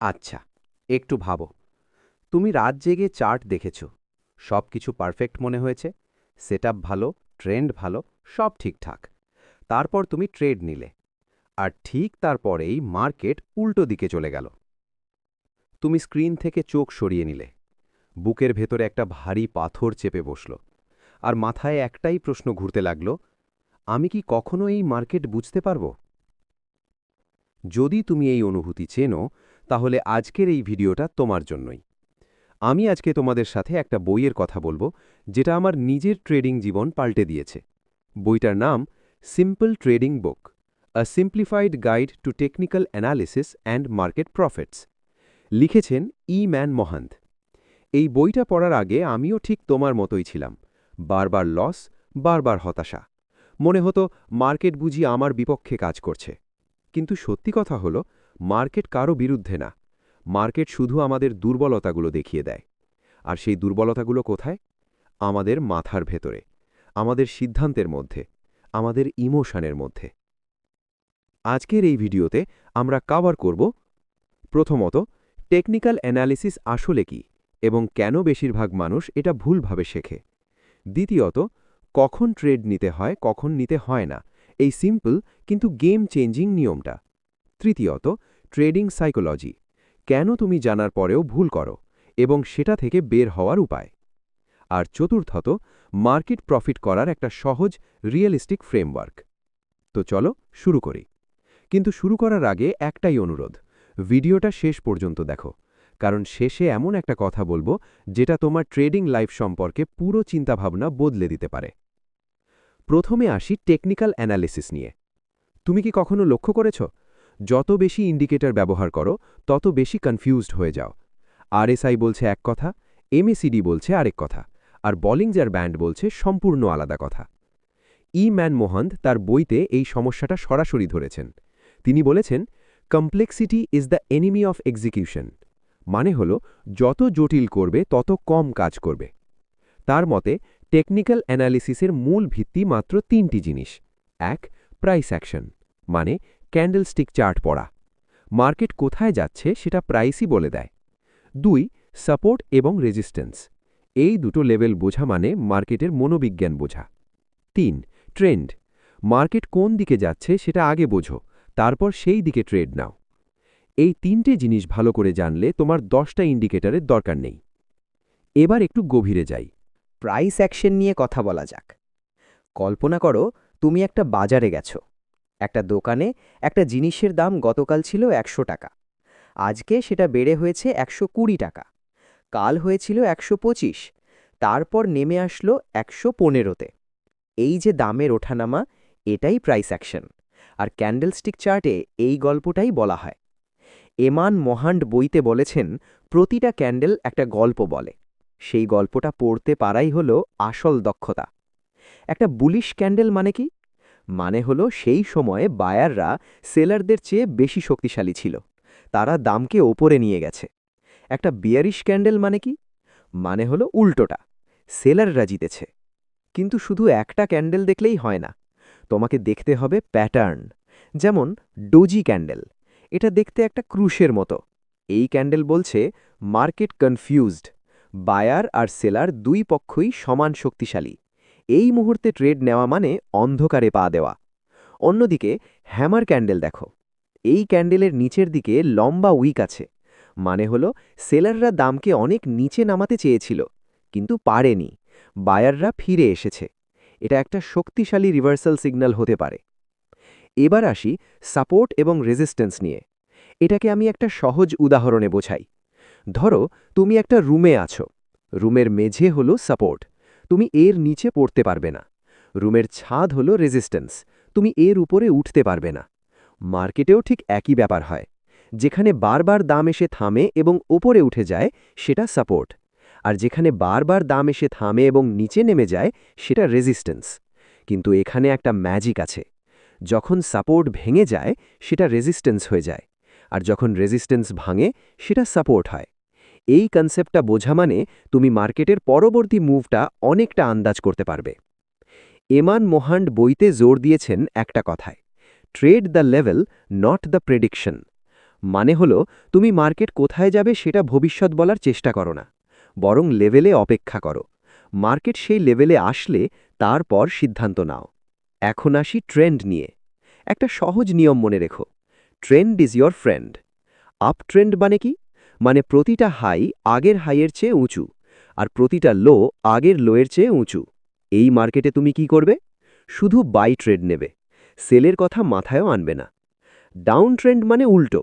আচ্ছা, একটু ভাবো। তুমি রাত জেগে চার্ট দেখেছ, সব কিছু পারফেক্ট মনে হয়েছে, সেটআপ ভালো, ট্রেন্ড ভালো, সব ঠিকঠাক। তারপর তুমি ট্রেড নিলে, আর ঠিক তারপরেই মার্কেট উল্টো দিকে চলে গেল। তুমি স্ক্রিন থেকে চোখ সরিয়ে নিলে, বুকের ভেতরে একটা ভারী পাথর চেপে বসল, আর মাথায় একটাই প্রশ্ন ঘুরতে লাগল, আমি কি কখনো এই মার্কেট বুঝতে পারব? যদি তুমি এই অনুভূতি চেনো, তাহলে আজকের এই ভিডিওটা তোমার জন্যই। আমি আজকে তোমাদের সাথে একটা বইয়ের কথা বলবো, যেটা আমার নিজের ট্রেডিং জীবন পাল্টে দিয়েছে। বইটার নাম simple trading book, a simplified guide to technical analysis and market profits. লিখেছেন ম্যান মহান্ত। এই বইটা পড়ার আগে আমিও ঠিক তোমার মতোই ছিলাম, বারবার লস, বারবার হতাশা। মনে হতো মার্কেট বুঝি আমার বিপক্ষে কাজ করছে। কিন্তু সত্যি কথা হলো, মার্কেট কারো বিরুদ্ধে না, মার্কেট শুধু আমাদের দুর্বলতাগুলো দেখিয়ে দেয়। আর সেই দুর্বলতাগুলো কোথায়? আমাদের মাথার ভেতরে, আমাদের সিদ্ধান্তের মধ্যে, আমাদের ইমোশনের মধ্যে। আজকের এই ভিডিওতে আমরা কভার করব, প্রথমত, টেকনিক্যাল অ্যানালিসিস আসলে কি এবং কেন বেশিরভাগ মানুষ এটা ভুলভাবে শেখে। দ্বিতীয়ত, কখন ট্রেড নিতে হয়, কখন নিতে হয় না, এই সিম্পল কিন্তু গেম চেঞ্জিং নিয়মটা। তৃতীয়ত, ট্রেডিং সাইকোলজি, কেন তুমি জানার পরেও ভুল করো এবং সেটা থেকে বের হওয়ার উপায়। আর চতুর্থত, মার্কেট প্রফিট করার একটা সহজ, রিয়েলিস্টিক ফ্রেমওয়ার্ক। তো চলো শুরু করি। কিন্তু শুরু করার আগে একটাই অনুরোধ, ভিডিওটা শেষ পর্যন্ত দেখো, কারণ শেষে এমন একটা কথা বলবো যেটা তোমার ট্রেডিং লাইফ সম্পর্কে পুরো চিন্তাভাবনা বদলে দিতে পারে। প্রথমে আসি টেকনিক্যাল অ্যানালিসিস নিয়ে। তুমি কি কখনো লক্ষ্য করেছ, যত বেশি ইন্ডিকেটর ব্যবহার করো, তত বেশি কনফিউজড হয়ে যাও। আরএসআই বলছে এক কথা, এমএসিডি বলছে আরেক কথা, আর বলিঞ্জার ব্যান্ড বলছে সম্পূর্ণ আলাদা কথা। ম্যান মোহান্ত তার বইতে এই সমস্যাটা সরাসরি ধরেছেন। তিনি বলেছেন, complexity is the enemy of execution. মানে হল, যত জটিল করবে তত কম কাজ করবে। তার মতে, টেকনিক্যাল অ্যানালিসিসের মূল ভিত্তি মাত্র তিনটি জিনিস। এক, প্রাইস অ্যাকশন, মানে ক্যান্ডেলস্টিক চার্ট পড়া। মার্কেট কোথায় যাচ্ছে সেটা প্রাইসই বলে দেয়। দুই, সাপোর্ট এবং রেজিস্ট্যান্স, এই দুটো লেভেল বোঝা মানে মার্কেটের মনোবিজ্ঞান বোঝা। তিন, ট্রেন্ড, মার্কেট কোন দিকে যাচ্ছে সেটা আগে বোঝো, তারপর সেই দিকে ট্রেড নাও। এই তিনটে জিনিস ভালো করে জানলে তোমার 10টা ইন্ডিকেটরের দরকার নেই। এবার একটু গভীরে যাই। প্রাইস অ্যাকশন নিয়ে কথা বলা যাক। কল্পনা করো, তুমি একটা বাজারে গেছো। একটা দোকানে একটা জিনিসের দাম গতকাল ছিল ১০০ টাকা, আজকে সেটা বেড়ে হয়েছে ১২০ টাকা, কাল হয়েছিল ১২৫, তারপর নেমে আসলো ১১৫তে। এই যে দামের ওঠানামা, এটাই প্রাইস অ্যাকশন। আর ক্যান্ডেলস্টিক চার্টে এই গল্পটাই বলা হয়। এমান মহান্ড বইতে বলেছেন, প্রতিটা ক্যান্ডেল একটা গল্প বলে, সেই গল্পটা পড়তে পারাই হলো আসল দক্ষতা। একটা বুলিশ ক্যান্ডেল মানে কি? মানে হলো সেই সময়ে বায়াররা সেলারদের চেয়ে বেশি শক্তিশালী ছিল, তারা দামকে ওপরে নিয়ে গেছে। একটা বিয়ারিশ ক্যান্ডেল মানে কি? মানে হলো উল্টোটা, সেলাররা জিতেছে। কিন্তু শুধু একটা ক্যান্ডেল দেখলেই হয় না, তোমাকে দেখতে হবে প্যাটার্ন। যেমন ডোজি ক্যান্ডেল, এটা দেখতে একটা ক্রুশের মতো। এই ক্যান্ডেল বলছে মার্কেট কনফিউজড, বায়ার আর সেলার দুই পক্ষই সমান শক্তিশালী, এই মুহূর্তে ট্রেড নেওয়া মানে অন্ধকারে পা দেওয়া। অন্যদিকে হ্যামার ক্যান্ডেল দেখো, এই ক্যান্ডেলের নিচের দিকে লম্বা উইক আছে, মানে হলো সেলাররা দামকে অনেক নিচে নামাতে চেয়েছিল, কিন্তু পারেনি, বায়াররা ফিরে এসেছে। এটা একটা শক্তিশালী রিভার্সাল সিগন্যাল হতে পারে। এবার আসি সাপোর্ট এবং রেজিস্ট্যান্স নিয়ে। এটাকে আমি একটা সহজ উদাহরণে বোঝাই। ধরো, তুমি একটা রুমে আছো, রুমের মেঝে হলো সাপোর্ট, তুমি এর নিচে পড়তে পারবে না। রুমের ছাদ হলো রেজিস্ট্যান্স, তুমি এর উপরে উঠতে পারবে না। মার্কেটেও ঠিক একই ব্যাপার হয়, যেখানে বারবার দাম এসে থামে এবং ওপরে উঠে যায় সেটা সাপোর্ট, আর যেখানে বারবার দাম এসে থামে এবং নিচে নেমে যায় সেটা রেজিস্ট্যান্স। কিন্তু এখানে একটা ম্যাজিক আছে, যখন সাপোর্ট ভেঙে যায় সেটা রেজিস্ট্যান্স হয়ে যায়, আর যখন রেজিস্ট্যান্স ভাঙে সেটা সাপোর্ট হয়। এই কনসেপ্টটা বোঝা মানে তুমি মার্কেটের পরবর্তী মুভটা অনেকটা আন্দাজ করতে পারবে। এমান মোহান্ড বইতে জোর দিয়েছেন একটা কথায়, trade the level, not the prediction. মানে হলো তুমি মার্কেট কোথায় যাবে সেটা ভবিষ্যৎ বলার চেষ্টা করো না, বরং লেভেলে অপেক্ষা করো। মার্কেট সেই লেভেলে আসলে তারপর সিদ্ধান্ত নাও। এখন আসি ট্রেন্ড নিয়ে। একটা সহজ নিয়ম মনে রেখো, trend is your friend. Up trend মানে কি? মানে প্রতিটা হাই আগের হাইয়ের চেয়ে উঁচু, আর প্রতিটা লো আগের লোয়ের চেয়ে উঁচু। এই মার্কেটে তুমি কি করবে? শুধু বাই ট্রেড নেবে, সেলের কথা মাথায়ও আনবে না। ডাউন ট্রেন্ড মানে উল্টো,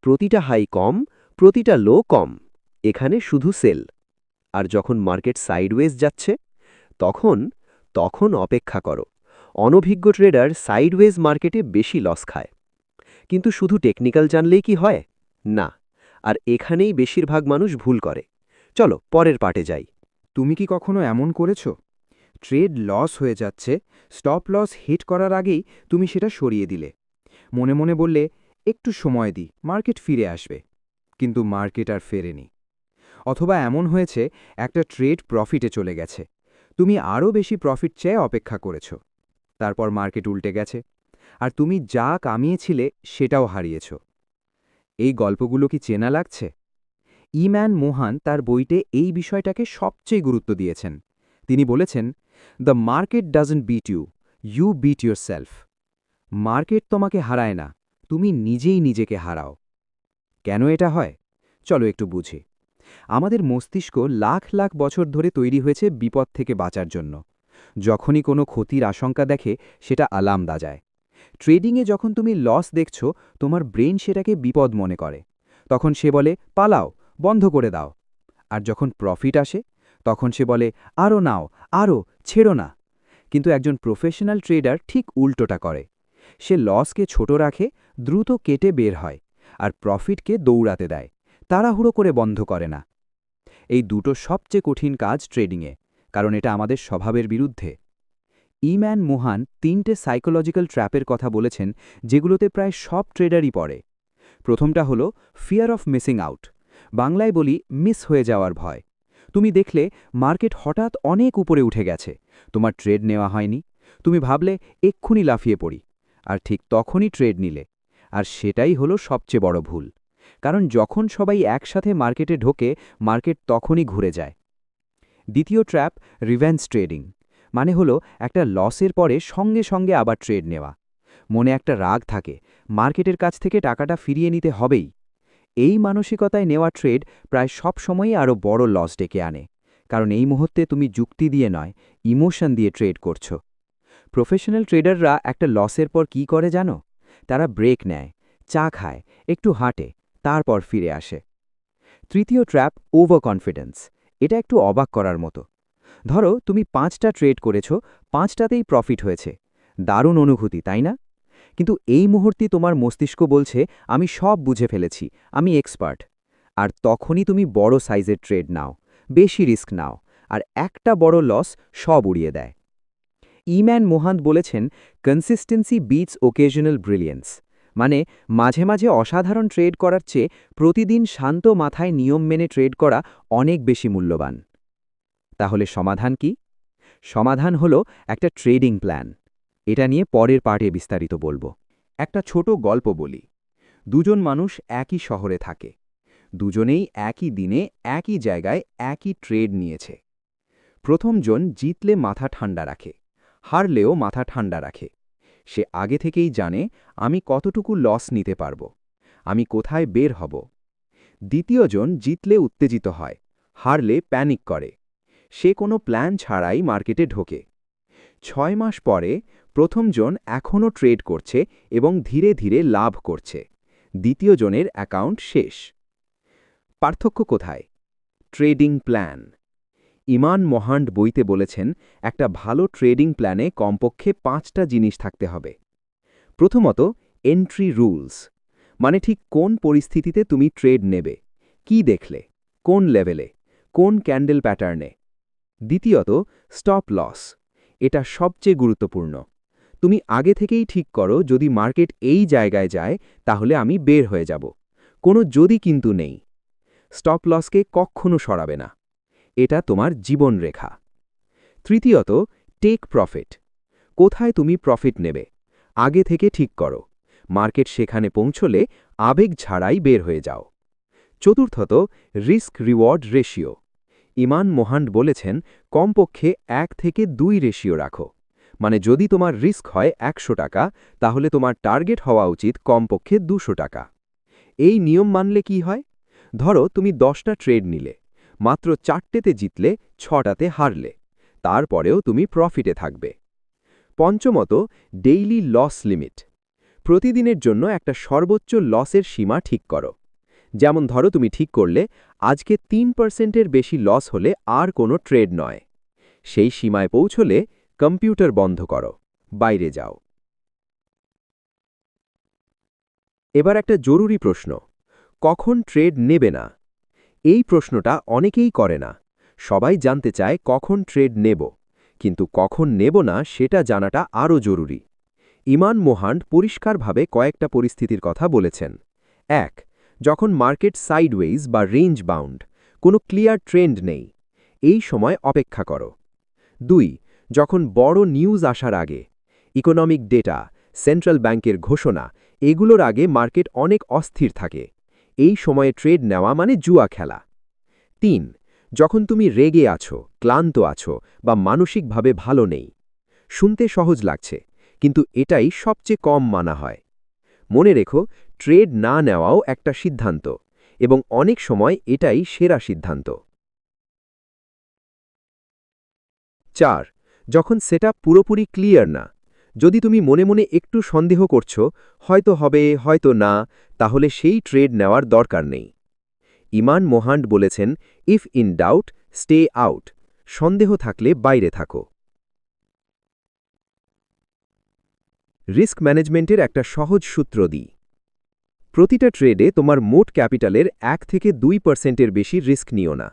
প্রতিটা হাই কম, প্রতিটা লো কম, এখানে শুধু সেল। আর যখন মার্কেট সাইডওয়েজ যাচ্ছে, তখন তখন অপেক্ষা করো। অনভিজ্ঞ ট্রেডার সাইডওয়েজ মার্কেটে বেশি লস খায়। কিন্তু শুধু টেকনিক্যাল জানলেই কি হয়? না। আর এখানেই বেশিরভাগ মানুষ ভুল করে। চলো পরের পার্টে যাই। তুমি কি কখনো এমন করেছ? ট্রেড লস হয়ে যাচ্ছে, স্টপ লস হিট করার আগেই তুমি সেটা সরিয়ে দিলে। মনে মনে বললে, একটু সময় দিই, মার্কেট ফিরে আসবে। কিন্তু মার্কেট আর ফেরেনি। অথবা এমন হয়েছে, একটা ট্রেড প্রফিটে চলে গেছে, তুমি আরও বেশি প্রফিট চেয়ে অপেক্ষা করেছ। তারপর মার্কেট উল্টে গেছে, আর তুমি যা কামিয়েছিলে সেটাও হারিয়েছ। এই গল্পগুলো কি চেনা লাগছে? ইম্যান মোহান তার বইতে এই বিষয়টাকে সবচেয়ে গুরুত্ব দিয়েছেন। তিনি বলেছেন, the market doesn't beat you, you beat yourself. Market তোমাকে হারায় না, তুমি নিজেই নিজেকে হারাও। কেন এটা হয়? চলো একটু বুঝি। আমাদের মস্তিষ্ক লাখ লাখ বছর ধরে তৈরি হয়েছে বিপদ থেকে বাঁচার জন্য। যখনই কোনো ক্ষতির আশঙ্কা দেখে, সেটা অ্যালার্ম বাজায়। ট্রেডিংয়ে যখন তুমি লস দেখছ, তোমার ব্রেন সেটাকে বিপদ মনে করে। তখন সে বলে, পালাও, বন্ধ করে দাও। আর যখন প্রফিট আসে, তখন সে বলে, আরও নাও, আরও, ছেড়ো না। কিন্তু একজন প্রফেশনাল ট্রেডার ঠিক উল্টোটা করে। সে লসকে ছোট রাখে, দ্রুত কেটে বের হয়, আর প্রফিটকে দৌড়াতে দেয়, তাড়াহুড়ো করে বন্ধ করে না। এই দুটো সবচেয়ে কঠিন কাজ ট্রেডিংয়ে, কারণ এটা আমাদের স্বভাবের বিরুদ্ধে। ইম্যান মোহান 3টে সাইকোলজিক্যাল ট্র্যাপের কথা বলেছেন, যেগুলোতে প্রায় সব ট্রেডারই পড়ে। প্রথমটা হলো ফিয়ার অফ মিসিং আউট, বাংলায় বলি মিস হয়ে যাওয়ার ভয়। তুমি দেখলে মার্কেট হঠাৎ অনেক উপরে উঠে গেছে, তোমার ট্রেড নেওয়া হয়নি, তুমি ভাবলে এক্ষুনি লাফিয়ে পড়ি, আর ঠিক তখনই ট্রেড নিলে। আর সেটাই হলো সবচেয়ে বড় ভুল, কারণ যখন সবাই একসাথে মার্কেটে ঢোকে, মার্কেট তখনই ঘুরে যায়। দ্বিতীয় ট্র্যাপ, রিভেঞ্জ ট্রেডিং, মানে হলো একটা লসের পরে সঙ্গে সঙ্গে আবার ট্রেড নেওয়া। মনে একটা রাগ থাকে, মার্কেটের কাছ থেকে টাকাটা ফিরিয়ে নিতে হবেই। এই মানসিকতায় নেওয়া ট্রেড প্রায় সব সময়ই আরও বড় লস ডেকে আনে, কারণ এই মুহূর্তে তুমি যুক্তি দিয়ে নয়, ইমোশন দিয়ে ট্রেড করছো। প্রফেশনাল ট্রেডাররা একটা লসের পর কি করে জানো? তারা ব্রেক নেয়, চা খায়, একটু হাঁটে, তারপর ফিরে আসে। তৃতীয় ট্র্যাপ, ওভার কনফিডেন্স। এটা একটু অবাক করার মতো। ধরো তুমি 5টা ট্রেড করেছ, 5টাতেই প্রফিট হয়েছে, দারুণ অনুভূতি, তাই না? কিন্তু এই মুহূর্তে তোমার মস্তিষ্ক বলছে, আমি সব বুঝে ফেলেছি, আমি এক্সপার্ট। আর তখনই তুমি বড় সাইজের ট্রেড নাও, বেশি রিস্ক নাও, আর একটা বড় লস সব উড়িয়ে দেয়। ইম্যান মোহান বলেছেন, কনসিস্টেন্সি বিটস ওকেশনাল ব্রিলিয়েন্স, মানে মাঝে মাঝে অসাধারণ ট্রেড করার চেয়ে প্রতিদিন শান্ত মাথায় নিয়ম মেনে ট্রেড করা অনেক বেশি মূল্যবান। তাহলে সমাধান কি? সমাধান হলো একটা ট্রেডিং প্ল্যান। এটা নিয়ে পরের পার্টে বিস্তারিত বলবো। একটা ছোট গল্প বলি। দুজন মানুষ একই শহরে থাকে, দুজনেই একই দিনে একই জায়গায় একই ট্রেড নিয়েছে। প্রথমজন জিতলে মাথা ঠান্ডা রাখে, হারলেও মাথা ঠান্ডা রাখে। সে আগে থেকেই জানে, আমি কতটুকু লস নিতে পারব, আমি কোথায় বের হব। দ্বিতীয়জন জিতলে উত্তেজিত হয়, হারলে প্যানিক করে। সে কোনো প্ল্যান ছাড়াই মার্কেটে ঢোকে। 6 মাস পরে প্রথমজন এখনও ট্রেড করছে এবং ধীরে ধীরে লাভ করছে। দ্বিতীয়জনের অ্যাকাউন্ট শেষ। পার্থক্য কোথায়? Trading plan. ইমান মোহান্ড বইতে বলেছেন, একটা ভালো ট্রেডিং প্ল্যানে কমপক্ষে 5টা জিনিস থাকতে হবে। প্রথমত, এন্ট্রি রুলস, মানে ঠিক কোন পরিস্থিতিতে তুমি ট্রেড নেবে, কি দেখলে, কোন লেভেলে, কোন ক্যান্ডেল প্যাটার্নে। দ্বিতীয়ত, স্টপ লস। এটা সবচেয়ে গুরুত্বপূর্ণ। তুমি আগে থেকেই ঠিক করো, যদি মার্কেট এই জায়গায় যায় তাহলে আমি বের হয়ে যাব, কোনো যদি কিন্তু নেই। স্টপ লসকে কখনো সরাবে না, এটা তোমার জীবনরেখা। তৃতীয়ত, টেক প্রফিট। কোথায় তুমি প্রফিট নেবে, আগে থেকে ঠিক করো। মার্কেট সেখানে পৌঁছলে আবেগ ছাড়াই বের হয়ে যাও। চতুর্থত, রিস্ক রিওয়ার্ড রেশিও। ইমান মোহান্ড বলেছেন, কমপক্ষে 1 থেকে 2 রেশিও রাখো। মানে যদি তোমার রিস্ক হয় 100 টাকা, তাহলে তোমার টার্গেট হওয়া উচিত কমপক্ষে 200 টাকা। এই নিয়ম মানলে কি হয়? ধরো তুমি 10টা ট্রেড নিলে, মাত্র 4টেতে জিতলে, 6টাতে হারলে, তারপরেও তুমি প্রফিটে থাকবে। পঞ্চমত, ডেইলি লস লিমিট। প্রতিদিনের জন্য একটা সর্বোচ্চ লসের সীমা ঠিক করো। যেমন ধরো তুমি ঠিক করলে, আজকে 3%-এর বেশি লস হলে আর কোনো ট্রেড নয়। সেই সীমায় পৌঁছলে কম্পিউটার বন্ধ করো, বাইরে যাও। এবার একটা জরুরি প্রশ্ন, কখন ট্রেড নেবে না? এই প্রশ্নটা অনেকেই করে না। সবাই জানতে চায় কখন ট্রেড নেব, কিন্তু কখন নেব না সেটা জানাটা আরও জরুরি। ইমান মোহান্ড পরিষ্কারভাবে কয়েকটা পরিস্থিতির কথা বলেছেন। 1. যখন মার্কেট সাইডওয়েজ বা রেঞ্জ বাউন্ড, কোনো ক্লিয়ার ট্রেন্ড নেই, এই সময় অপেক্ষা করো। 2. যখন বড় নিউজ আসার আগে, ইকোনমিক ডেটা, সেন্ট্রাল ব্যাংকের ঘোষণা, এগুলোর আগে মার্কেট অনেক অস্থির থাকে, এই সময়ে ট্রেড নেওয়া মানে জুয়া খেলা। 3. যখন তুমি রেগে আছো, ক্লান্ত আছো বা মানসিকভাবে ভালো নেই। শুনতে সহজ লাগছে, কিন্তু এটাই সবচেয়ে কম মানা হয়। মনে রেখো, ট্রেড না নেওয়াও একটা সিদ্ধান্ত, এবং অনেক সময় এটাই সেরা সিদ্ধান্ত। 4. যখন সেটআপ পুরোপুরি ক্লিয়ার না, যদি তুমি মনে মনে একটু সন্দেহ করছো, হয়তো হবে, হয়তো না, তাহলে সেই ট্রেড নেওয়ার দরকার নেই। ইমান মোহান্ড বলেছেন, if in doubt stay out. সন্দেহ থাকলে বাইরে থাকো। রিস্ক ম্যানেজমেন্টের একটা সহজ সূত্র দিই। প্রতিটা ট্রেডে তোমার মোট ক্যাপিটালের 1 থেকে 2%-এর বেশি রিস্ক নিও না।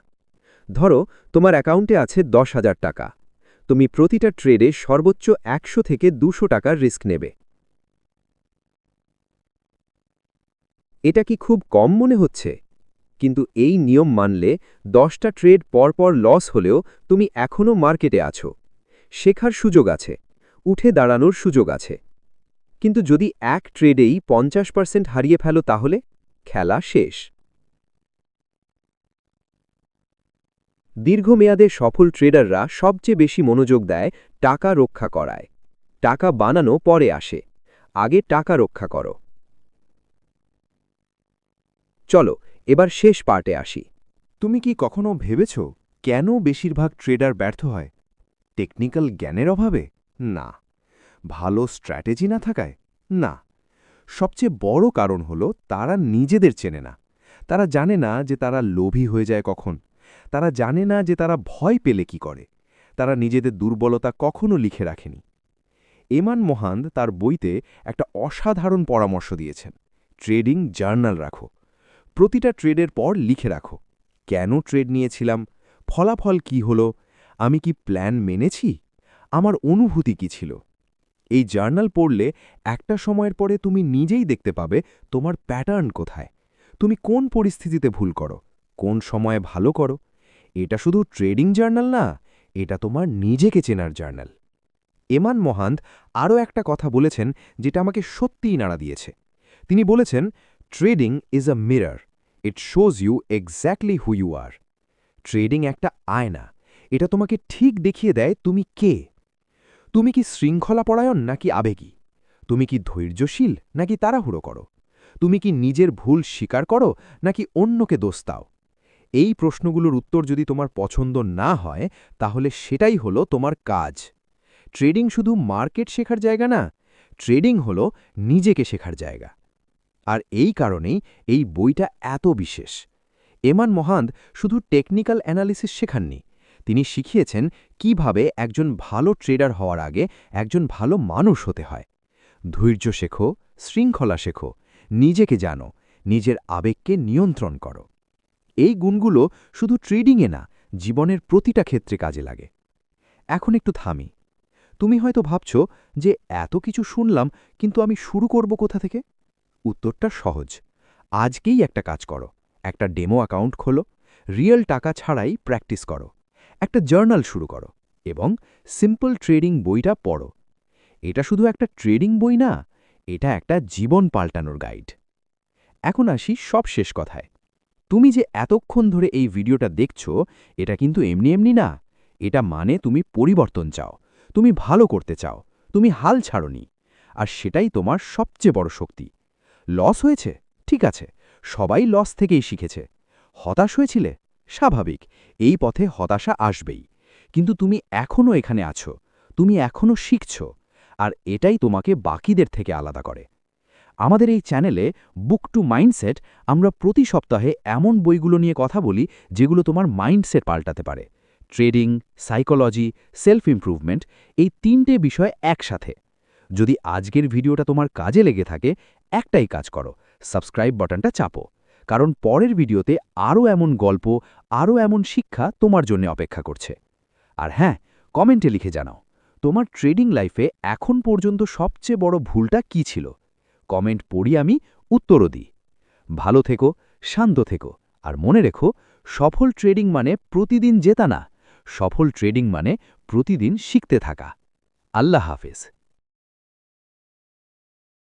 ধরো তোমার অ্যাকাউন্টে আছে 10,000 টাকা, তুমি প্রতিটা ট্রেডে সর্বোচ্চ 100 থেকে 200 টাকার রিস্ক নেবে। এটা কি খুব কম মনে হচ্ছে? কিন্তু এই নিয়ম মানলে 10টা ট্রেড পরপর লস হলেও তুমি এখনও মার্কেটে আছো। শেখার সুযোগ আছে, উঠে দাঁড়ানোর সুযোগ আছে। কিন্তু যদি এক ট্রেডেই 50% হারিয়ে ফেলো, তাহলে খেলা শেষ। দীর্ঘমেয়াদে সফল ট্রেডাররা সবচেয়ে বেশি মনোযোগ দেয় টাকা রক্ষা করায়। টাকা বানানো পরে আসে, আগে টাকা রক্ষা করো। চলো এবার শেষ পার্টে আসি। তুমি কি কখনো ভেবেছ কেন বেশিরভাগ ট্রেডার ব্যর্থ হয়? টেকনিক্যাল জ্ঞানের অভাবে? না। ভালো স্ট্র্যাটেজি না থাকায়? না। সবচেয়ে বড় কারণ হল তারা নিজেদের চেনে না। তারা জানে না যে তারা লোভী হয়ে যায় কখন। তারা জানে না যে তারা ভয় পেলে কি করে। তারা নিজেদের দুর্বলতা কখনো লিখে রাখেনি। ইমান মোহান্ড তার বইতে একটা অসাধারণ পরামর্শ দিয়েছেন। ট্রেডিং জার্নাল রাখো। প্রতিটা ট্রেডের পর লিখে রাখো, কেন ট্রেড নিয়েছিলাম, ফলাফল কি হলো, আমি কি প্ল্যান মেনেছি, আমার অনুভূতি কি ছিল। এই জার্নাল পড়লে একটা সময়ের পরে তুমি নিজেই দেখতে পাবে তোমার প্যাটার্ন কোথায়, তুমি কোন পরিস্থিতিতে ভুল করো, কোন সময়ে ভালো করো। এটা শুধু ট্রেডিং জার্নাল না, এটা তোমার নিজেকে চেনার জার্নাল। ইমান মোহান্ড আরও একটা কথা বলেছেন যেটা আমাকে সত্যিই নাড়া দিয়েছে। তিনি বলেছেন, trading is a mirror, it shows you exactly who you are. Trading একটা আয়না, এটা তোমাকে ঠিক দেখিয়ে দেয় তুমি কে। তুমি কি শৃঙ্খলাপরায়ণ নাকি আবেগী? তুমি কি ধৈর্যশীল নাকি তাড়াহুড়ো করো? তুমি কি নিজের ভুল স্বীকার করো নাকি অন্যকে দোষ দাও? এই প্রশ্নগুলোর উত্তর যদি তোমার পছন্দ না হয়, তাহলে সেটাই হলো তোমার কাজ। ট্রেডিং শুধু মার্কেট শেখার জায়গা না, ট্রেডিং হলো নিজেকে শেখার জায়গা। আর এই কারণেই এই বইটা এত বিশেষ। ইমান মোহান্ড শুধু টেকনিক্যাল অ্যানালিসিস শেখাননি, তিনি শিখিয়েছেন কিভাবে একজন ভালো ট্রেডার হওয়ার আগে একজন ভালো মানুষ হতে হয়। ধৈর্য শেখো, শৃঙ্খলা শেখো, নিজেকে জানো, নিজের আবেগকে নিয়ন্ত্রণ করো। এই গুণগুলো শুধু ট্রেডিংয়ে না, জীবনের প্রতিটা ক্ষেত্রে কাজে লাগে। এখন একটু থামি। তুমি হয়তো ভাবছ যে এত কিছু শুনলাম, কিন্তু আমি শুরু করব কোথা থেকে? উত্তরটা সহজ। আজকেই একটা কাজ করো, একটা ডেমো অ্যাকাউন্ট খোলো, রিয়েল টাকা ছাড়াই প্র্যাকটিস করো, একটা জার্নাল শুরু করো এবং সিম্পল ট্রেডিং বইটা পড়ো। এটা শুধু একটা ট্রেডিং বই না, এটা একটা জীবন পাল্টানোর গাইড। এখন আসি সব শেষ কথায়। তুমি যে এতক্ষণ ধরে এই ভিডিওটা দেখছো, এটা কিন্তু এমনি এমনি না। এটা মানে তুমি পরিবর্তন চাও, তুমি ভালো করতে চাও, তুমি হাল ছাড়োনি। আর সেটাই তোমার সবচেয়ে বড় শক্তি। লস হয়েছে, ঠিক আছে, সবাই লস থেকেই শিখেছে। হতাশ হয়েছিলে, স্বাভাবিক, এই পথে হতাশা আসবেই। কিন্তু তুমি এখনও এখানে আছো, তুমি এখনও শিখছ। আর এটাই তোমাকে বাকিদের থেকে আলাদা করে। আমাদের এই চ্যানেলে বুক টু মাইন্ডসেট আমরা প্রতি সপ্তাহে এমন বইগুলো নিয়ে কথা বলি যেগুলো তোমার মাইন্ডসেট পাল্টাতে পারে। ট্রেডিং, সাইকোলজি, সেলফ ইমপ্রুভমেন্ট, এই 3টে বিষয় একসাথে। যদি আজকের ভিডিওটা তোমার কাজে লেগে থাকে, একটাই কাজ করো, সাবস্ক্রাইব বাটনটা চাপো। কারণ পরের ভিডিওতে আরও এমন গল্প, আরও এমন শিক্ষা তোমার জন্য অপেক্ষা করছে। আর হ্যাঁ, কমেন্টে লিখে জানাও, তোমার ট্রেডিং লাইফে এখন পর্যন্ত সবচেয়ে বড় ভুলটা কী ছিল। কমেন্ট পড়ি, আমি উত্তরও দিই। ভালো থেকো, শান্ত থেকো, আর মনে রেখো, সফল ট্রেডিং মানে প্রতিদিন জেতা না, সফল ট্রেডিং মানে প্রতিদিন শিখতে থাকা। আল্লাহ হাফেজ।